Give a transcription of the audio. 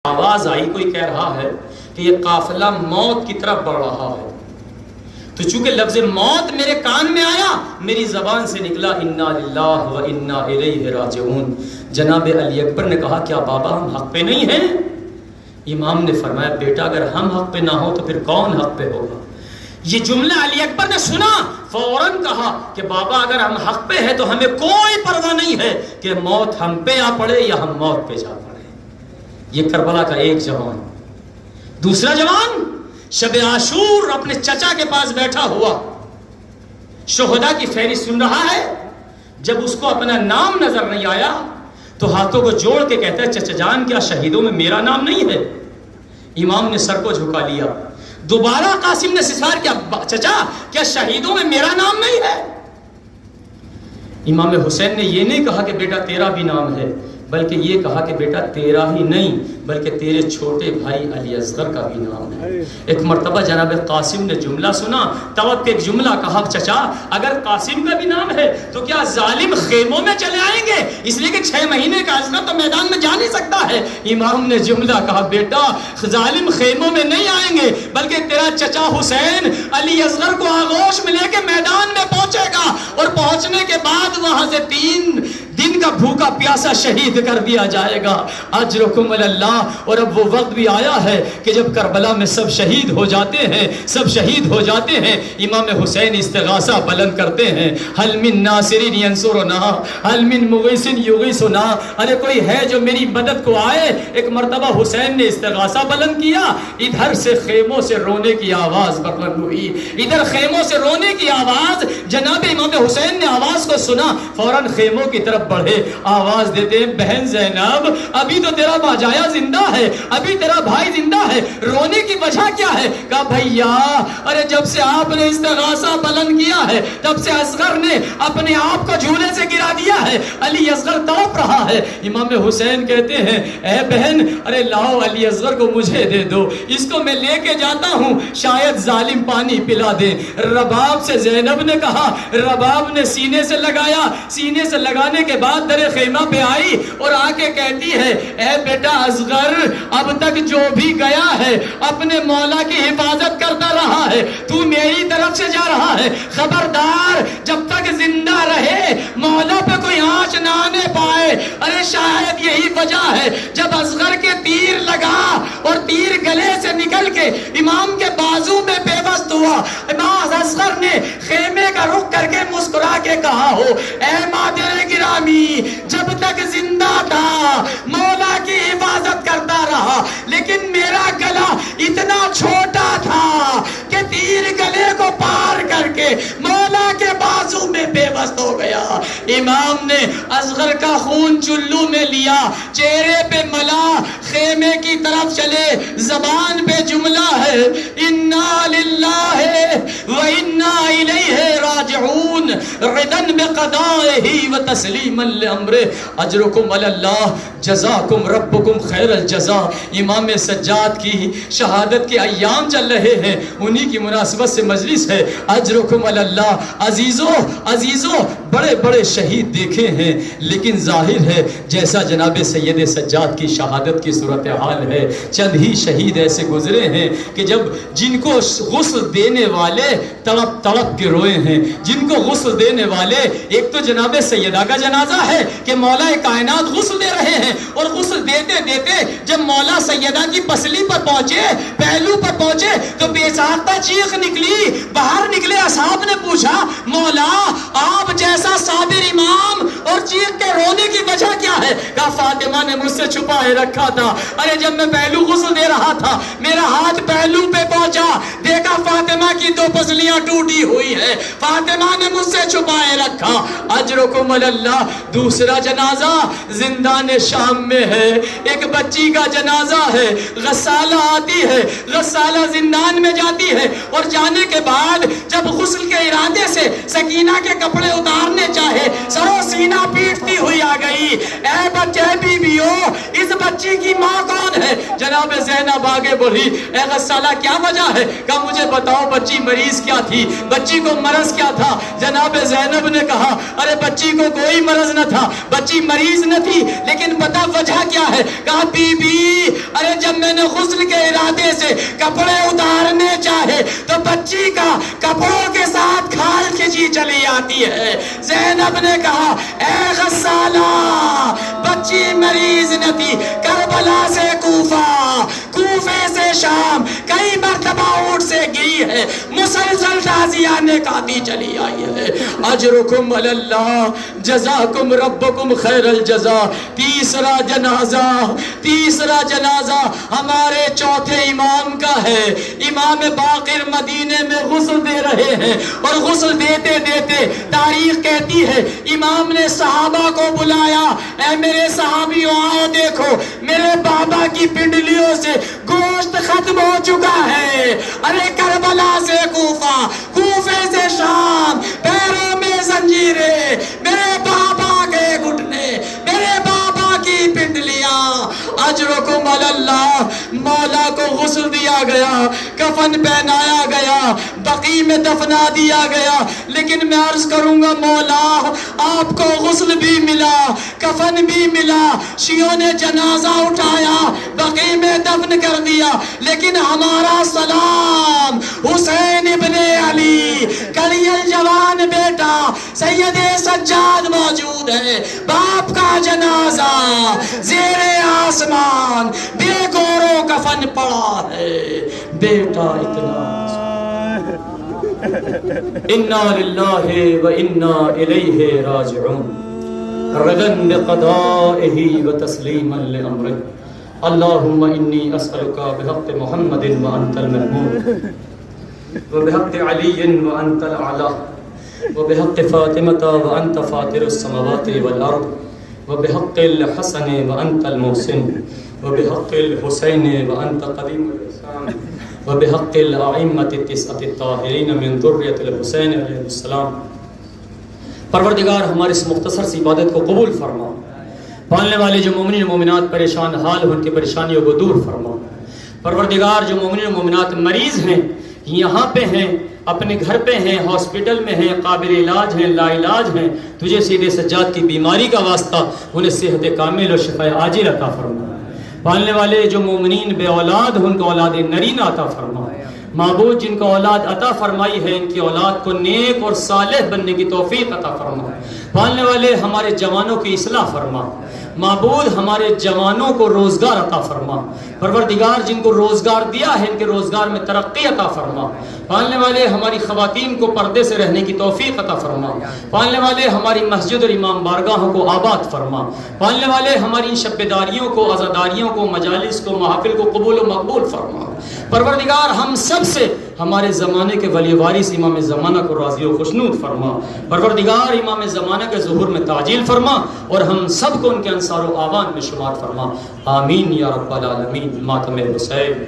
آواز آئی، کوئی کہہ رہا ہے کہ یہ قافلہ موت کی طرف بڑھ رہا ہے، تو چونکہ لفظ موت میرے کان میں آیا، میری زبان سے نکلا انا للہ و انا الیہ راجعون۔ جناب علی اکبر نے کہا کیا بابا ہم حق پہ نہیں ہیں؟ امام نے فرمایا بیٹا اگر ہم حق پہ نہ ہو تو پھر کون حق پہ ہوگا؟ یہ جملہ علی اکبر نے سنا، فوراً کہا کہ بابا اگر ہم حق پہ ہیں تو ہمیں کوئی پرواہ نہیں ہے کہ موت ہم پہ آ پڑے یا ہم موت پہ جا پڑے۔ یہ کربلا کا ایک جوان۔ دوسرا جوان شب عاشور اپنے چچا کے پاس بیٹھا ہوا شہداء کی فہرست سن رہا ہے۔ جب اس کو اپنا نام نظر نہیں آیا تو ہاتھوں کو جوڑ کے کہتا ہے چچا جان کیا شہیدوں میں میرا نام نہیں ہے؟ امام نے سر کو جھکا لیا۔ دوبارہ قاسم نے استفسار کیا چچا کیا شہیدوں میں میرا نام نہیں ہے؟ امام حسین نے یہ نہیں کہا کہ بیٹا تیرا بھی نام ہے، بلکہ یہ کہا کہ بیٹا تیرا ہی نہیں بلکہ تیرے چھوٹے بھائی علی اصغر کا بھی نام ہے۔ ایک مرتبہ جناب قاسم نے جملہ سنا، توقع ایک جملہ کہا چچا اگر قاسم کا بھی نام ہے تو کیا ظالم خیموں میں چلے آئیں گے؟ اس لیے کہ 6 مہینے کا اصغر تو میدان میں جا نہیں سکتا ہے۔ امام نے جملہ کہا بیٹا ظالم خیموں میں نہیں آئیں گے بلکہ تیرا چچا حسین علی اصغر کو آغوش میں لے کے میدان میں پہنچے گا، اور پہنچنے کے بعد وہاں سے 3 دن کا بھوکا پیاسا شہید کر دیا جائے گا۔ اجرکم اللہ۔ اور اب وہ وقت بھی آیا ہے کہ جب کربلا میں سب شہید ہو جاتے ہیں، سب شہید ہو جاتے ہیں، امام حسین استغاثہ بلند کرتے ہیں، حل من ناصر ینصرنا حل من مغیث یغیثنا، ارے کوئی ہے جو میری مدد کو آئے۔ ایک مرتبہ حسین نے استغاثہ بلند کیا، ادھر سے خیموں سے رونے کی آواز بلند ہوئی، ادھر خیموں سے رونے کی آواز۔ جناب امام حسین نے آواز کو سنا، فوراً خیموں کی طرف بڑھے، آواز دیتے ہیں بہن زینب ابھی تو تیرا باجایا زندہ ہے، ابھی تیرا بھائی زندہ ہے، رونے کی وجہ کیا ہے؟ کہا بھیا ارے جب سے آپ نے استغاثہ بلند کیا ہے تب سے اصغر نے اپنے آپ کو جھولے سے گرا دیا ہے، علی اصغر تڑپ رہا ہے۔ امام حسین کہتے ہیں اے بہن ارے لاؤ علی اصغر کو مجھے دے دو، اس کو میں لے کے جاتا ہوں، شاید ظالم پانی پلا دے۔ رباب سے زینب نے کہا، رباب نے سینے سے لگایا، سینے سے لگانے کے بعد در خیمہ پہ آئی اور آ کے کہتی ہے اے بیٹا اصغر اب تک جو بھی گیا ہے اپنے مولا کی حفاظت کرتا رہا ہے، تو میری طرف سے جا رہا ہے، خبردار جب تک زندہ رہے مولا پہ کوئی آنچ نہ آنے پائے۔ ارے شاید یہی وجہ ہے جب اصغر کے تیر لگا اور تیر گلے سے نکل کے امام کے بازو میں پیوست ہوا، امام اصغر نے خیمے کا رخ کر کے مسکرا کے کہا ہو اے مادر گرامی جب تک زندہ تھا مولا کی حفاظت کرتا رہا، لیکن میرا گلا اتنا چھوٹا تھا کہ تیر گلے کو پار کر کے مولا کے بازو میں بے بست ہو گیا۔ امام نے اصغر کا خون چلو میں لیا، چہرے پہ ملا، خیمے کی طرف چلے، زبان پہ جملہ ہے انا للہ و انا الیہ راجعون رضا بقضائہ و تسلیما لامرہ اجرکم علی اللہ جزاکم ربکم خیر الجزا۔ امام سجاد کی شہادت کے ایام چل رہے ہیں، انہی کی مناسبت سے مجلس ہے۔ اجرکم علی اللہ۔ عزیزوں بڑے بڑے شہید دیکھے ہیں، لیکن ظاہر ہے جیسا جناب سید سجاد کی شہادت کی صورتحال ہے، چند ہی شہید ایسے گزرے ہیں کہ جن کو غسل دینے والے تڑپ تڑپ کے روئے ہیں، جن کو غسل دینے والے، ایک تو جناب سیدہ کا جنازہ ہے کہ مولا کائنات غسل دے رہے ہیں، اور غسل دیتے دیتے جب مولا سیدہ کی پسلی پر پہنچے، پہلو پر پہنچے تو بے ساختہ چیخ نکلی، باہر نکلے، اصحاب نے پوچھا مولا آپ جیسا صابر امام اور چیخ کے رونے کی وجہ کیا ہے؟ کہا فاطمہ نے مجھ سے چھپائے رکھا تھا، ارے جب میں پہلو غسل دے رہا تھا میرا ہاتھ پہلو پہ پہنچا، دیکھا فاطمہ کی 2 پسلیاں ٹوٹی ہوئی ہے، فاطمہ نے مجھ سے چھپائے رکھا۔ اجرکم علی اللہ۔ دوسرا جنازہ زندان شام میں ہے، ایک بچی کا جنازہ ہے، غسالہ آتی ہے، غسالہ زندان میں جاتی ہے، اور جانے کے بعد جب غسل کے ارادے سے سکینہ کے کپڑے اتارنے چاہے، سرو سینہ پیٹتی ہوئی آ گئی، اے بچے بیویو اس بچی کی ماں کون ہے؟ جناب زینب آگے بڑھی، اے غسالہ کیا وجہ ہے؟ کہا مجھے بتاؤ بچی مریض کیا تھی، بچی کو مرض کیا تھا؟ جناب زینب نے کہا ارے بچی کو کوئی مرض نہ تھا، بچی مریض نہ تھی، لیکن پتہ وجہ کیا ہے؟ کہا بی بی ارے حسین غسل کے ارادے سے کپڑے اتارنے چاہے تو بچی کا کپڑوں کے ساتھ کھال کھینچی چلی آتی ہے۔ زینب نے کہا اے غسالہ، بچی مریض نہ تھی، کربلا سے کوفہ، کوفے سے شام، کئی مرتبہ اونٹ سے گئی ہے، مسلسل تعزیہ نکاتی چلی آئی ہے۔ اجرکم علی اللہ، جزاکم ربکم خیر الجزا۔ تیسرا جنازہ ہمارے چوتھے امام کا ہے۔ امام باقر مدینے میں غسل دے رہے ہیں، اور غسل دیتے دیتے تاریخ کہتی ہے امام نے صحابہ کو بلایا، اے میرے صحابیوں آؤ دیکھو میرے بابا کی پنڈلیوں سے گوشت ختم ہو چکا ہے۔ ارے کربلا سے کوفہ، کوفے سے شام، پیروں میں زنجیریں، میرے بابا کے گھٹنے، میرے بابا کی پنڈلیاں۔ اجرکم علی اللہ، مولا کو غسل دیا گیا، کفن پہنایا گیا، بقیع میں دفنا دیا گیا۔ لیکن میں عرض کروں گا مولا آپ کو غسل بھی ملا، کفن بھی ملا، شیعوں نے جنازہ اٹھایا، بقیع میں دفن کر دیا، لیکن ہمارا سلام حسین ابن علی کلی الجوان بیٹا سید سجاد موجود ہے۔ باپ کا جنازہ زیر آسمان بے گورو کفن پڑا ہے، بیٹا اتنا انا للہ و انا الیہ راجعون، رضا بقضائہ و تسلیما لامرہ۔ اللہم انی اسألک بحق محمد وانت المحمود، وبحق علی وانت الاعلی، وبحق فاطمة وانت فاطر السماوات والارض، وبحق الحسن وانت المحسن، وبحق الحسین وانت قدیم الاحسان، وبحق الائمة التسعة الطاہرین من ذریة الحسین علیہ السلام۔ پروردگار ہماری اس مختصر سی عبادت کو قبول فرما، پالنے والے جو مومنین و مومنات پریشان حال ہیں ان کی پریشانیوں کو دور فرما۔ پروردگار جو مومنین و مومنات مریض ہیں، یہاں پہ ہیں، اپنے گھر پہ ہیں، ہاسپٹل میں ہیں، قابل علاج ہیں، لا علاج ہیں، تجھے سید سجاد کی بیماری کا واسطہ انہیں صحت کامل و شفاء عاجل عطا فرما۔ پالنے والے جو مومنین بے اولاد ہیں ان کو اولاد نرین عطا فرما۔ معبود جن کو اولاد عطا فرمائی ہے ان کی اولاد کو نیک اور صالح بننے کی توفیق عطا فرما۔ پالنے والے ہمارے جوانوں کی اصلاح فرما۔ معبود ہمارے جوانوں کو روزگار عطا فرما۔ پروردگار جن کو روزگار دیا ہے ان کے روزگار میں ترقی عطا فرما۔ پالنے والے ہماری خواتین کو پردے سے رہنے کی توفیق عطا فرما۔ پالنے والے ہماری مسجد اور امام بارگاہوں کو آباد فرما۔ پالنے والے ہماری شبیداریوں کو، عزاداریوں کو، مجالس کو، محافل کو قبول و مقبول فرما۔ پروردگار ہم سب سے ہمارے زمانے کے ولی وارث امام زمانہ کو راضی و خوشنود فرما۔ پروردگار امام زمانہ کے ظہور میں تعجیل فرما اور ہم سب کو ان کے انصار و آوان میں شمار فرما۔ آمین یا رب العالمین۔ ماتم حسین۔